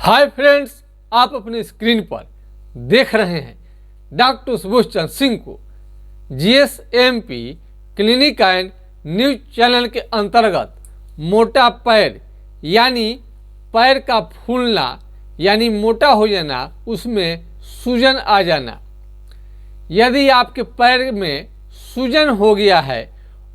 Hi friends, आप अपने screen पर देख रहे हैं डॉक्टर सुबोध चंद्र सिंह को GSMP clinic and news channel के अंतर्गत मोटा पैर यानी पैर का फूलना यानी मोटा हो जाना, उसमें सूजन आ जाना। यदि आपके पैर में सूजन हो गया है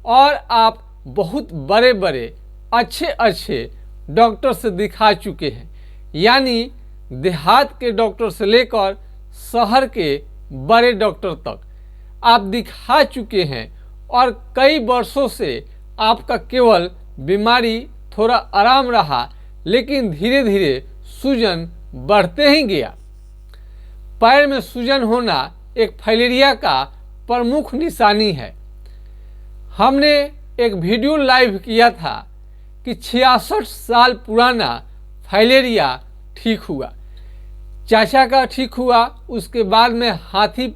और आप बहुत बड़े बड़े अच्छे डॉक्टर से दिखा चुके हैं, यानी देहात के डॉक्टर से लेकर शहर के बड़े डॉक्टर तक आप दिखा चुके हैं और कई वर्षों से आपका केवल बीमारी थोड़ा आराम रहा, लेकिन धीरे धीरे सूजन बढ़ते ही गया। पैर में सूजन होना एक फाइलेरिया का प्रमुख निशानी है। हमने एक वीडियो लाइव किया था कि 66 साल पुराना फाइलेरिया ठीक हुआ, चाचा का ठीक हुआ। उसके बाद में हाथी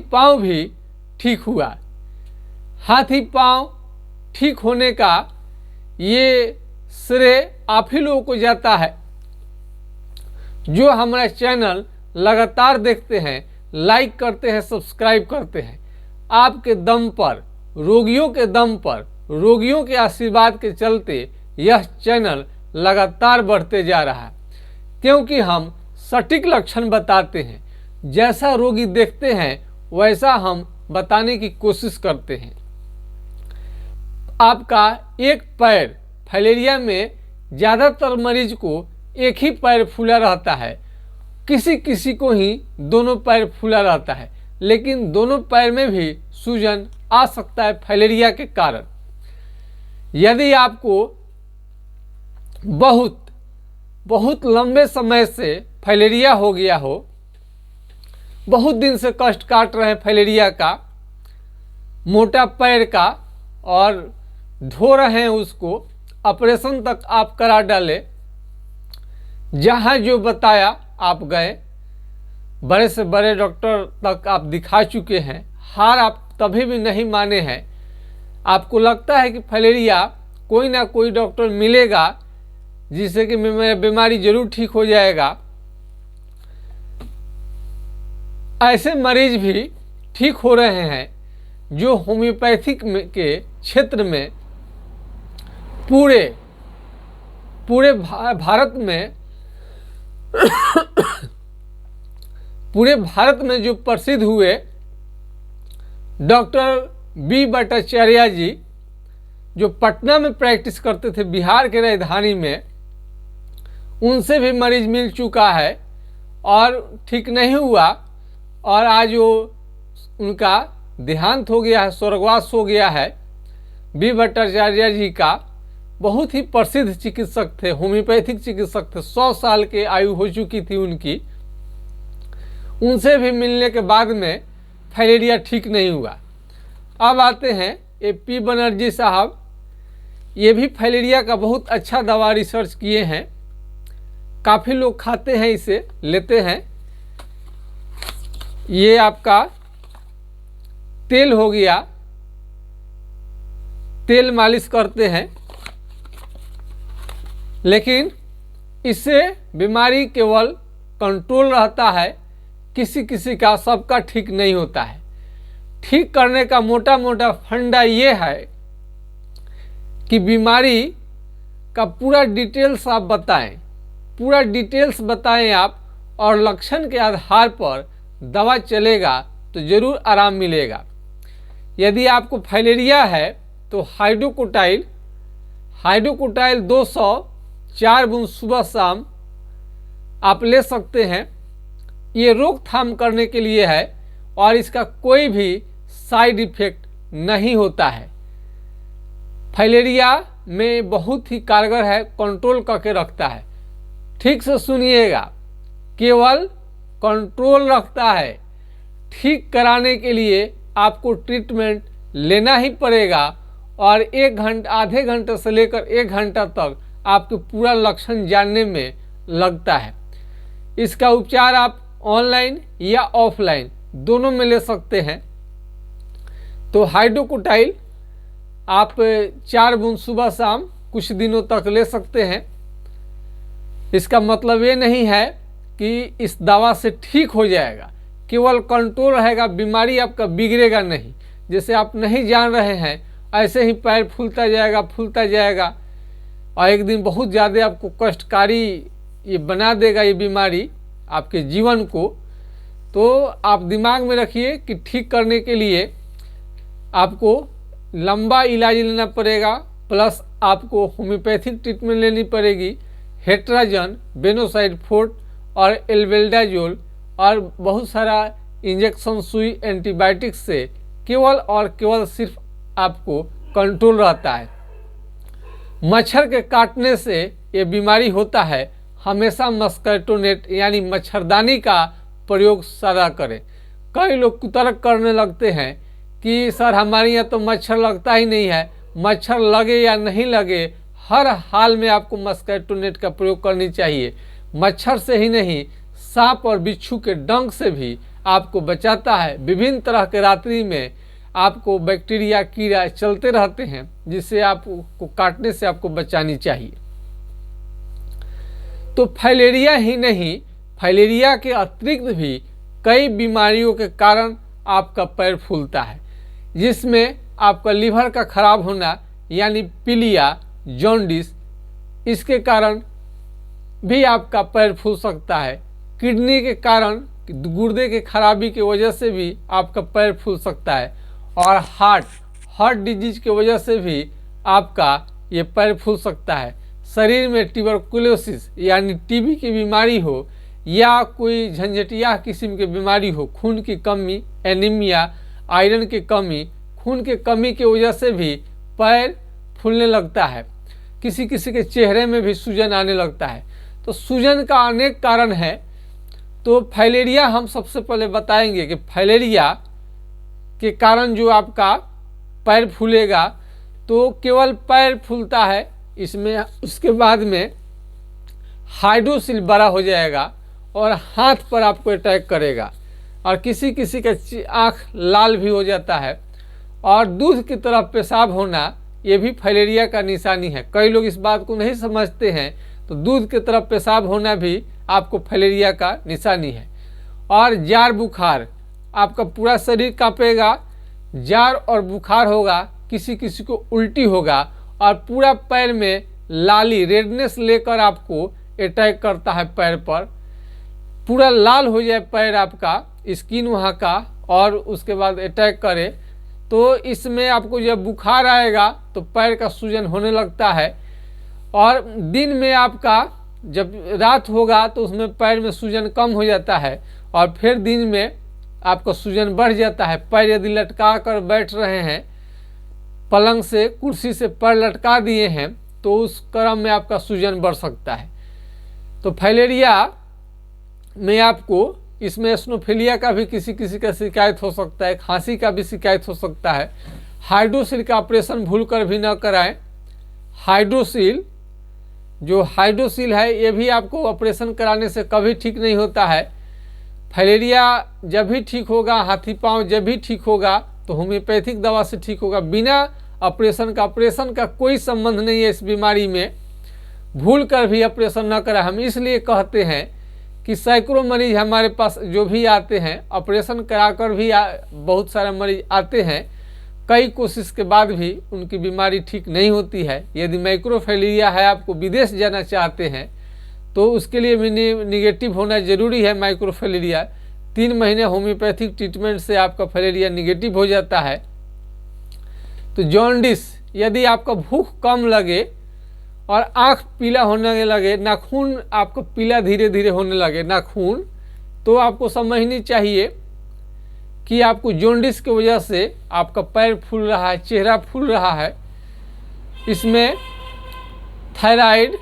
पांव भी ठीक हुआ। हाथी पांव ठीक होने का ये श्रेय आप ही लोगों को जाता है जो हमारा चैनल लगातार देखते हैं, लाइक करते हैं, सब्सक्राइब करते हैं। आपके दम पर, रोगियों के दम पर, रोगियों के आशीर्वाद के चलते यह चैनल लगातार बढ़ते जा रहा है, क्योंकि हम सटीक लक्षण बताते हैं। जैसा रोगी देखते हैं वैसा हम बताने की कोशिश करते हैं। आपका एक पैर फाइलेरिया में ज़्यादातर मरीज को एक ही पैर फूला रहता है, किसी किसी को ही दोनों पैर फूला रहता है, लेकिन दोनों पैर में भी सूजन आ सकता है फाइलेरिया के कारण। यदि आपको बहुत लंबे समय से फाइलेरिया हो गया हो, बहुत दिन से कष्ट काट रहे हैं फाइलेरिया का, मोटा पैर का, और धो रहे हैं उसको, ऑपरेशन तक आप करा डाले, जहाँ जो बताया आप गए, बड़े से बड़े डॉक्टर तक आप दिखा चुके हैं, हार आप तभी भी नहीं माने हैं। आपको लगता है कि फाइलेरिया कोई ना कोई डॉक्टर मिलेगा जिससे कि मेरा बीमारी जरूर ठीक हो जाएगा। ऐसे मरीज भी ठीक हो रहे हैं जो होम्योपैथिक के क्षेत्र में पूरे भारत में जो प्रसिद्ध हुए डॉक्टर बी भट्टाचार्य जी, जो पटना में प्रैक्टिस करते थे, बिहार के राजधानी में, उनसे भी मरीज मिल चुका है और ठीक नहीं हुआ, और आज वो उनका देहांत हो गया है, स्वर्गवास हो गया है। बी भट्टाचार्य जी का बहुत ही प्रसिद्ध चिकित्सक थे, होम्योपैथिक चिकित्सक थे, 100 साल के आयु हो चुकी थी उनकी। उनसे भी मिलने के बाद में फाइलेरिया ठीक नहीं हुआ। अब आते हैं AP बनर्जी साहब, ये भी फाइलेरिया का बहुत अच्छा दवा रिसर्च किए हैं, काफ़ी लोग खाते हैं, इसे लेते हैं। ये आपका तेल हो गया, तेल मालिश करते हैं, लेकिन इससे बीमारी केवल कंट्रोल रहता है, किसी किसी का, सबका ठीक नहीं होता है। ठीक करने का मोटा मोटा फंडा ये है कि बीमारी का पूरा डिटेल्स आप बताएं, पूरा डिटेल्स बताएं आप, और लक्षण के आधार पर दवा चलेगा तो ज़रूर आराम मिलेगा। यदि आपको फाइलेरिया है तो हाइड्रोकोटाइल 200 4 बूंद सुबह शाम आप ले सकते हैं। ये रोकथाम करने के लिए है और इसका कोई भी साइड इफेक्ट नहीं होता है। फाइलेरिया में बहुत ही कारगर है, कंट्रोल करके रखता है। ठीक से सुनिएगा, केवल कंट्रोल रखता है। ठीक कराने के लिए आपको ट्रीटमेंट लेना ही पड़ेगा, और आधे घंटे से लेकर 1 घंटा तक आपके पूरा लक्षण जानने में लगता है। इसका उपचार आप ऑनलाइन या ऑफलाइन दोनों में ले सकते हैं। तो हाइड्रोकोटाइल आप 4 बूंद सुबह शाम कुछ दिनों तक ले सकते हैं। इसका मतलब ये नहीं है कि इस दवा से ठीक हो जाएगा, केवल कंट्रोल रहेगा, बीमारी आपका बिगड़ेगा नहीं। जैसे आप नहीं जान रहे हैं ऐसे ही पैर फूलता जाएगा और एक दिन बहुत ज़्यादा आपको कष्टकारी ये बना देगा ये बीमारी आपके जीवन को। तो आप दिमाग में रखिए कि ठीक करने के लिए आपको लंबा इलाज लेना पड़ेगा, प्लस आपको होम्योपैथिक ट्रीटमेंट लेनी पड़ेगी, हेट्राजन, बेनोसाइड फोर्ट और एल्बेंडाजोल और बहुत सारा इंजेक्शन, सुई, एंटीबायोटिक्स से केवल और केवल सिर्फ आपको कंट्रोल रहता है। मच्छर के काटने से ये बीमारी होता है, हमेशा मस्कीटो नेट यानी मच्छरदानी का प्रयोग सदा करें। कई लोग कुतर्क करने लगते हैं कि सर हमारे यहाँ तो मच्छर लगता ही नहीं है। मच्छर लगे या नहीं लगे, हर हाल में आपको मस्कीटो नेट का प्रयोग करनी चाहिए। मच्छर से ही नहीं, सांप और बिच्छू के डंक से भी आपको बचाता है। विभिन्न तरह के रात्रि में आपको बैक्टीरिया, कीड़ा चलते रहते हैं, जिससे आपको काटने से आपको बचानी चाहिए। तो फाइलेरिया ही नहीं, फाइलेरिया के अतिरिक्त भी कई बीमारियों के कारण आपका पैर फूलता है, जिसमें आपका लीवर का खराब होना यानी पीलिया, जॉन्डिस, इसके कारण भी आपका पैर फूल सकता है। किडनी के कारण, गुर्दे के खराबी की वजह से भी आपका पैर फूल सकता है। और हार्ट डिजीज की वजह से भी आपका ये पैर फूल सकता है। शरीर में ट्यूबरकुलोसिस यानी टीबी की बीमारी हो या कोई झंझटिया किस्म की बीमारी हो, खून की कमी, एनीमिया, आयरन की कमी, खून की कमी की वजह से भी पैर फूलने लगता है। किसी किसी के चेहरे में भी सूजन आने लगता है। तो सूजन का अनेक कारण है। तो फाइलेरिया हम सबसे पहले बताएंगे कि फाइलेरिया के कारण जो आपका पैर फूलेगा, तो केवल पैर फूलता है इसमें। उसके बाद में हाइड्रोसिल बड़ा हो जाएगा और हाथ पर आपको अटैक करेगा, और किसी किसी का आँख लाल भी हो जाता है, और दूध की तरफ पेशाब होना ये भी फाइलेरिया का निशानी है। कई लोग इस बात को नहीं समझते हैं, तो दूध की तरफ पेशाब होना भी आपको फाइलेरिया का निशानी है। और जार बुखार, आपका पूरा शरीर कांपेगा, जार और बुखार होगा, किसी किसी को उल्टी होगा, और पूरा पैर में लाली, रेडनेस लेकर आपको अटैक करता है। पैर पर पूरा लाल हो जाए पैर आपका, स्किन वहाँ का, और उसके बाद अटैक करे, तो इसमें आपको जब बुखार आएगा तो पैर का सूजन होने लगता है। और दिन में आपका जब रात होगा तो उसमें पैर में सूजन कम हो जाता है, और फिर दिन में आपका सूजन बढ़ जाता है। पैर यदि लटका कर बैठ रहे हैं, पलंग से, कुर्सी से पैर लटका दिए हैं, तो उस क्रम में आपका सूजन बढ़ सकता है। तो फाइलेरिया में आपको इसमें एस्नोफिलिया का भी किसी किसी का शिकायत हो सकता है, खांसी का भी शिकायत हो सकता है। हाइड्रोसिल का ऑपरेशन भूल कर भी न कराएं। हाइड्रोसिल है, ये भी आपको ऑपरेशन कराने से कभी ठीक नहीं होता है। फाइलेरिया जब भी ठीक होगा, हाथी पांव जब भी ठीक होगा, तो होम्योपैथिक दवा से ठीक होगा, बिना ऑपरेशन का कोई संबंध नहीं है इस बीमारी में। भूल कर भी ऑपरेशन न करें। हम इसलिए कहते हैं कि सैकड़ों मरीज हमारे पास जो भी आते हैं, ऑपरेशन कराकर भी बहुत सारे मरीज आते हैं, कई कोशिश के बाद भी उनकी बीमारी ठीक नहीं होती है। यदि माइक्रोफाइलेरिया है, आपको विदेश जाना चाहते हैं, तो उसके लिए भी निगेटिव होना जरूरी है। माइक्रोफाइलेरिया 3 महीने होम्योपैथिक ट्रीटमेंट से आपका फाइलेरिया निगेटिव हो जाता है। तो जॉन्डिस, यदि आपका भूख कम लगे और आँख पीला होने लगे, नाखून आपको पीला धीरे धीरे होने लगे नाखून, तो आपको समझनी चाहिए कि आपको जॉन्डिस की वजह से आपका पैर फूल रहा है, चेहरा फूल रहा है। इसमें थायराइड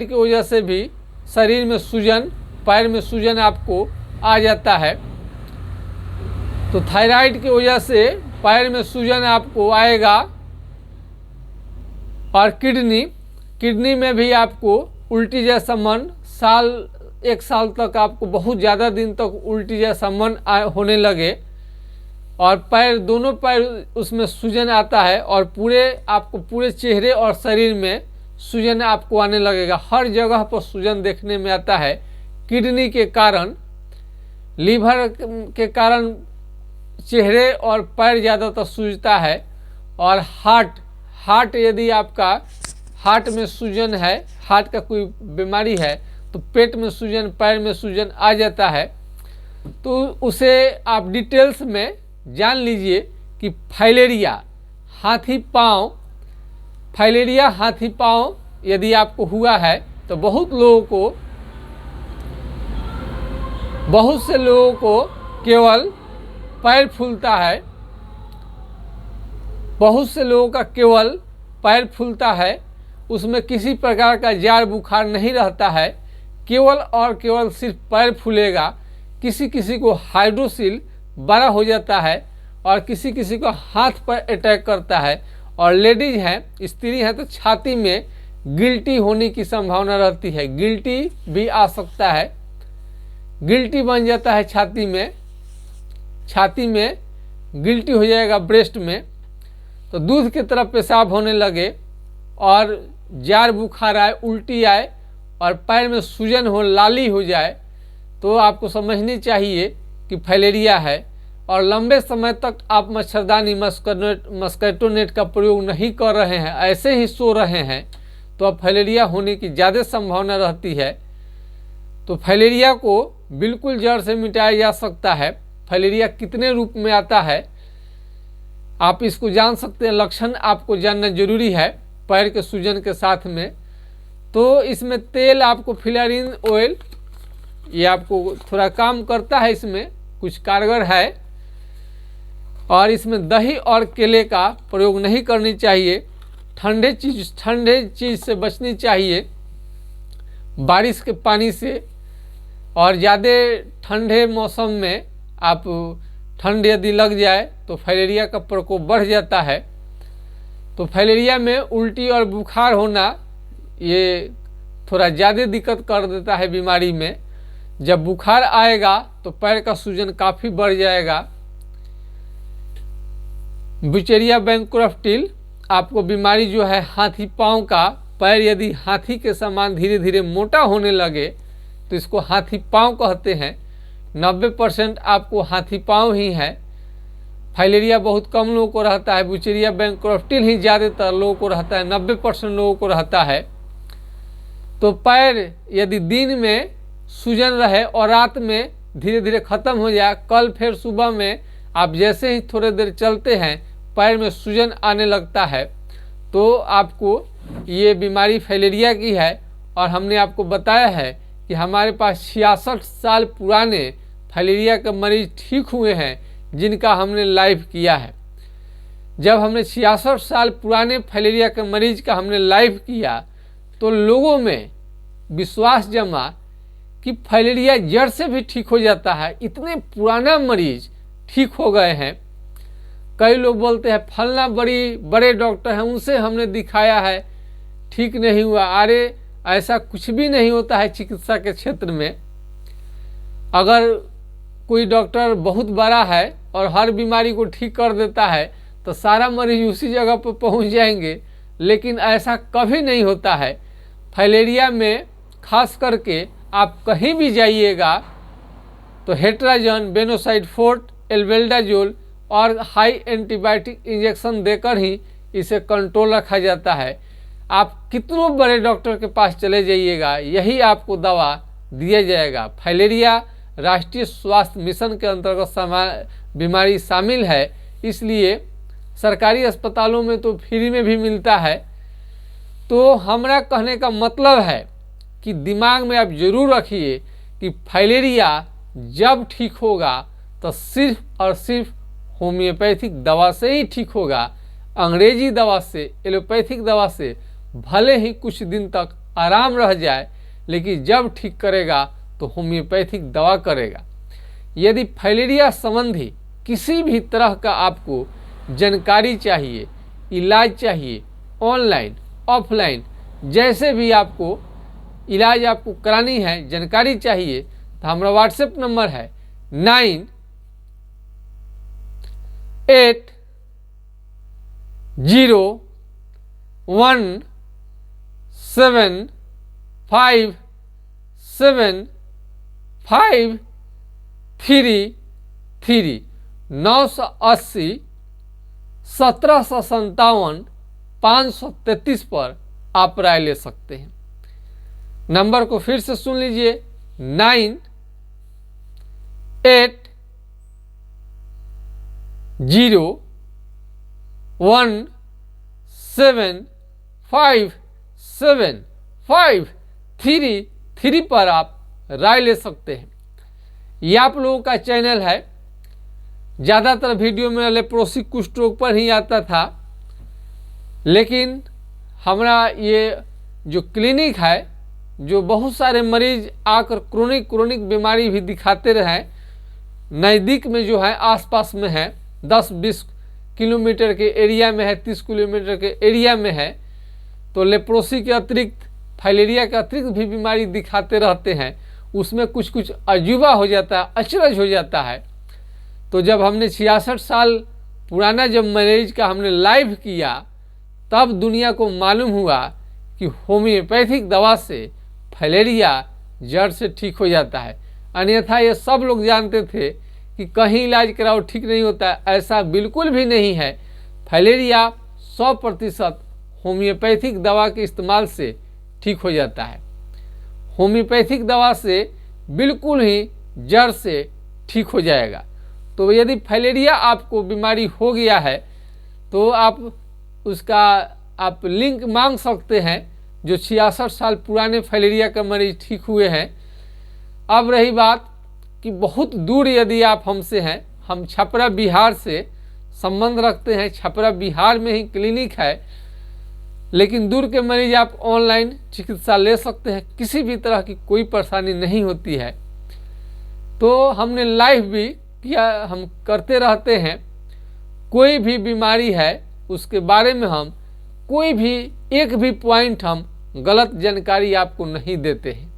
की वजह से भी शरीर में सूजन, पैर में सूजन आपको आ जाता है। तो थायराइड की वजह से पैर में सूजन आपको आएगा। और किडनी में भी आपको उल्टी जैसा मन, 1 साल तक आपको बहुत ज़्यादा दिन तक उल्टी जैसा मन होने लगे, और दोनों पैर उसमें सूजन आता है, और आपको पूरे चेहरे और शरीर में सूजन आपको आने लगेगा। हर जगह पर सूजन देखने में आता है। किडनी के कारण, लीवर के कारण चेहरे और पैर ज़्यादातर सूजता है। और हार्ट यदि आपका हार्ट में सूजन है, हार्ट का कोई बीमारी है, तो पेट में सूजन, पैर में सूजन आ जाता है। तो उसे आप डिटेल्स में जान लीजिए कि फाइलेरिया हाथी पाँव यदि आपको हुआ है तो बहुत से लोगों को केवल पैर फूलता है, बहुत से लोगों का केवल पैर फूलता है, उसमें किसी प्रकार का जार बुखार नहीं रहता है, केवल और केवल सिर्फ पैर फूलेगा। किसी किसी को हाइड्रोसिल बड़ा हो जाता है और किसी किसी को हाथ पर अटैक करता है। और लेडीज हैं, स्त्री हैं, तो छाती में गिल्टी होने की संभावना रहती है। गिल्टी भी आ सकता है, गिल्टी बन जाता है छाती में गिल्टी हो जाएगा ब्रेस्ट में। तो दूध की तरफ पेशाब होने लगे और जार बुखार आए, उल्टी आए और पैर में सूजन हो, लाली हो जाए, तो आपको समझनी चाहिए कि फाइलेरिया है। और लंबे समय तक आप मच्छरदानी मस्कीटो नेट का प्रयोग नहीं कर रहे हैं, ऐसे ही सो रहे हैं, तो अब फाइलेरिया होने की ज़्यादा संभावना रहती है। तो फाइलेरिया को बिल्कुल जड़ से मिटाया जा सकता है। फाइलेरिया कितने रूप में आता है आप इसको जान सकते हैं। लक्षण आपको जानना जरूरी है पैर के सूजन के साथ में। तो इसमें तेल आपको फिलारिन ऑयल, ये आपको थोड़ा काम करता है, इसमें कुछ कारगर है। और इसमें दही और केले का प्रयोग नहीं करनी चाहिए। ठंडे चीज़ से बचनी चाहिए, बारिश के पानी से। और ज़्यादा ठंडे मौसम में आप ठंड यदि लग जाए तो फाइलेरिया का प्रकोप बढ़ जाता है। तो फाइलेरिया में उल्टी और बुखार होना ये थोड़ा ज़्यादा दिक्कत कर देता है बीमारी में। जब बुखार आएगा तो पैर का सूजन काफ़ी बढ़ जाएगा। बुचेरिया बैंक्रफ्टिल आपको बीमारी जो है हाथी पाँव का, पैर यदि हाथी के समान धीरे धीरे मोटा होने लगे तो इसको हाथी पाँव कहते हैं। 90% आपको हाथी पाँव ही है। फाइलेरिया बहुत कम लोगों को रहता है, बुचेरिया बैंक्रफ्टिल ही ज़्यादातर लोगों को रहता है, 90% लोगों को रहता है। तो पैर यदि दिन में सूजन रहे और रात में धीरे धीरे ख़त्म हो जाए, कल फिर सुबह में आप जैसे ही थोड़ी देर चलते हैं पैर में सूजन आने लगता है, तो आपको ये बीमारी फाइलेरिया की है। और हमने आपको बताया है कि हमारे पास 66 साल पुराने फाइलेरिया के मरीज ठीक हुए हैं, जिनका हमने लाइव किया है। जब हमने 66 साल पुराने फाइलेरिया के मरीज का हमने लाइव किया तो लोगों में विश्वास जमा कि फाइलेरिया जड़ से भी ठीक हो जाता है। इतने पुराना मरीज ठीक हो गए हैं। कई लोग बोलते हैं फलना बड़े डॉक्टर हैं, उनसे हमने दिखाया है, ठीक नहीं हुआ। अरे ऐसा कुछ भी नहीं होता है चिकित्सा के क्षेत्र में। अगर कोई डॉक्टर बहुत बड़ा है और हर बीमारी को ठीक कर देता है तो सारा मरीज उसी जगह पर पहुंच जाएंगे, लेकिन ऐसा कभी नहीं होता है। फाइलेरिया में खास करके आप कहीं भी जाइएगा तो हेट्राजन, बेनोसाइड फोर्ट, एल्बेंडाजोल और हाई एंटीबायोटिक इंजेक्शन देकर ही इसे कंट्रोल रखा जाता है। आप कितनों बड़े डॉक्टर के पास चले जाइएगा, यही आपको दवा दिया जाएगा। फाइलेरिया राष्ट्रीय स्वास्थ्य मिशन के अंतर्गत बीमारी शामिल है, इसलिए सरकारी अस्पतालों में तो फ्री में भी मिलता है। तो हमारा कहने का मतलब है कि दिमाग में आप जरूर रखिए कि फाइलेरिया जब ठीक होगा तो सिर्फ और सिर्फ होम्योपैथिक दवा से ही ठीक होगा। अंग्रेजी दवा से, एलोपैथिक दवा से भले ही कुछ दिन तक आराम रह जाए, लेकिन जब ठीक करेगा तो होम्योपैथिक दवा करेगा। यदि फाइलेरिया संबंधी किसी भी तरह का आपको जानकारी चाहिए, इलाज चाहिए, ऑनलाइन ऑफलाइन जैसे भी आपको इलाज आपको करानी है, जानकारी चाहिए, तो हमारा व्हाट्सएप नंबर है 9801 75753 980 1757 533 पर आप राय ले सकते हैं। नंबर को फिर से सुन लीजिए 98175753 पर आप राय ले सकते हैं। ये आप लोगों का चैनल है। ज़्यादातर वीडियो में लेप्रोसी कुष्ठ रोग पर ही आता था, लेकिन हमारा ये जो क्लिनिक है, जो बहुत सारे मरीज आकर क्रोनिक बीमारी भी दिखाते रहे, नज़दीक में जो है आसपास में है, 10-20 किलोमीटर के एरिया में है, 30 किलोमीटर के एरिया में है, तो लेप्रोसी के अतिरिक्त फाइलेरिया के अतिरिक्त भी बीमारी दिखाते रहते हैं। उसमें कुछ अजूबा हो जाता है, अचरज हो जाता है। तो जब हमने 66 साल पुराना जब मरीज का हमने लाइव किया, तब दुनिया को मालूम हुआ कि होम्योपैथिक दवा से फाइलेरिया जड़ से ठीक हो जाता है। अन्यथा ये सब लोग जानते थे कि कहीं इलाज कराओ ठीक नहीं होता है, ऐसा बिल्कुल भी नहीं है। फाइलेरिया 100% होम्योपैथिक दवा के इस्तेमाल से ठीक हो जाता है। होम्योपैथिक दवा से बिल्कुल ही जड़ से ठीक हो जाएगा। तो यदि फाइलेरिया आपको बीमारी हो गया है तो आप उसका आप लिंक मांग सकते हैं, जो 66 साल पुराने फाइलेरिया का मरीज ठीक हुए हैं। अब रही बात कि बहुत दूर यदि आप हमसे हैं, हम छपरा बिहार से संबंध रखते हैं, छपरा बिहार में ही क्लिनिक है, लेकिन दूर के मरीज आप ऑनलाइन चिकित्सा ले सकते हैं, किसी भी तरह की कोई परेशानी नहीं होती है। तो हमने लाइव भी किया, हम करते रहते हैं। कोई भी बीमारी है उसके बारे में हम कोई भी एक भी पॉइंट हम गलत जानकारी आपको नहीं देते हैं।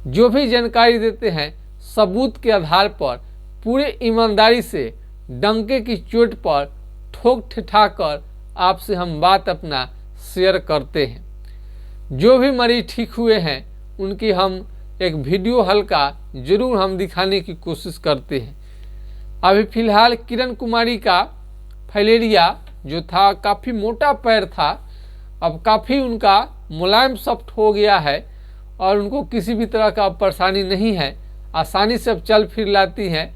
जो भी जानकारी देते हैं सबूत के आधार पर पूरे ईमानदारी से डंके की चोट पर ठोक ठिठा आपसे हम बात अपना शेयर करते हैं। जो भी मरीज ठीक हुए हैं उनकी हम एक वीडियो हल्का जरूर हम दिखाने की कोशिश करते हैं। अभी फिलहाल किरण कुमारी का फाइलेरिया जो था काफ़ी मोटा पैर था, अब काफ़ी उनका मुलायम सॉफ्ट हो गया है और उनको किसी भी तरह का परेशानी नहीं है, आसानी से अब चल फिर लाती हैं।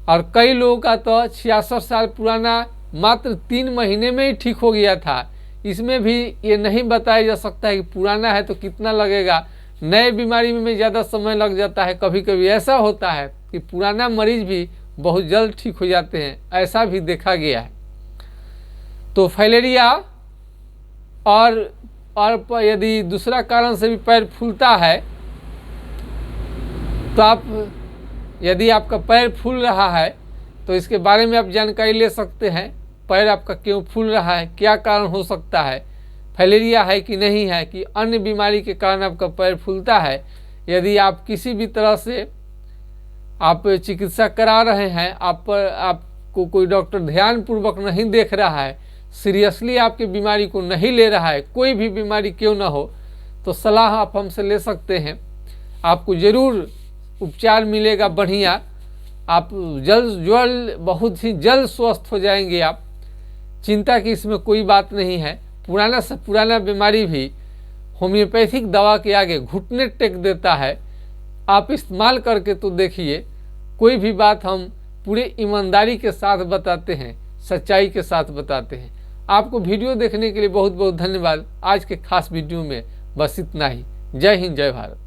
और कई लोगों का तो 66 साल पुराना मात्र 3 महीने में ही ठीक हो गया था। इसमें भी ये नहीं बताया जा सकता है कि पुराना है तो कितना लगेगा, नए बीमारी में ज़्यादा समय लग जाता है। कभी कभी ऐसा होता है कि पुराना मरीज भी बहुत जल्द ठीक हो जाते हैं, ऐसा भी देखा गया है। तो फाइलेरिया और यदि दूसरा कारण से भी पैर फूलता है तो आप यदि आपका पैर फूल रहा है तो इसके बारे में आप जानकारी ले सकते हैं। पैर आपका क्यों फूल रहा है, क्या कारण हो सकता है, फाइलेरिया है कि नहीं है, कि अन्य बीमारी के कारण आपका पैर फूलता है। यदि आप किसी भी तरह से आप चिकित्सा करा रहे हैं, आपको कोई डॉक्टर ध्यानपूर्वक नहीं देख रहा है, सीरियसली आपकी बीमारी को नहीं ले रहा है, कोई भी बीमारी क्यों ना हो, तो सलाह आप हमसे ले सकते हैं। आपको ज़रूर उपचार मिलेगा बढ़िया, आप बहुत ही जल्द स्वस्थ हो जाएंगे। आप चिंता की इसमें कोई बात नहीं है। पुराना से पुराना बीमारी भी होम्योपैथिक दवा के आगे घुटने टेक देता है। आप इस्तेमाल करके तो देखिए, कोई भी बात हम पूरे ईमानदारी के साथ बताते हैं, सच्चाई के साथ बताते हैं। आपको वीडियो देखने के लिए बहुत बहुत धन्यवाद। आज के खास वीडियो में बस इतना ही। जय हिंद, जय भारत।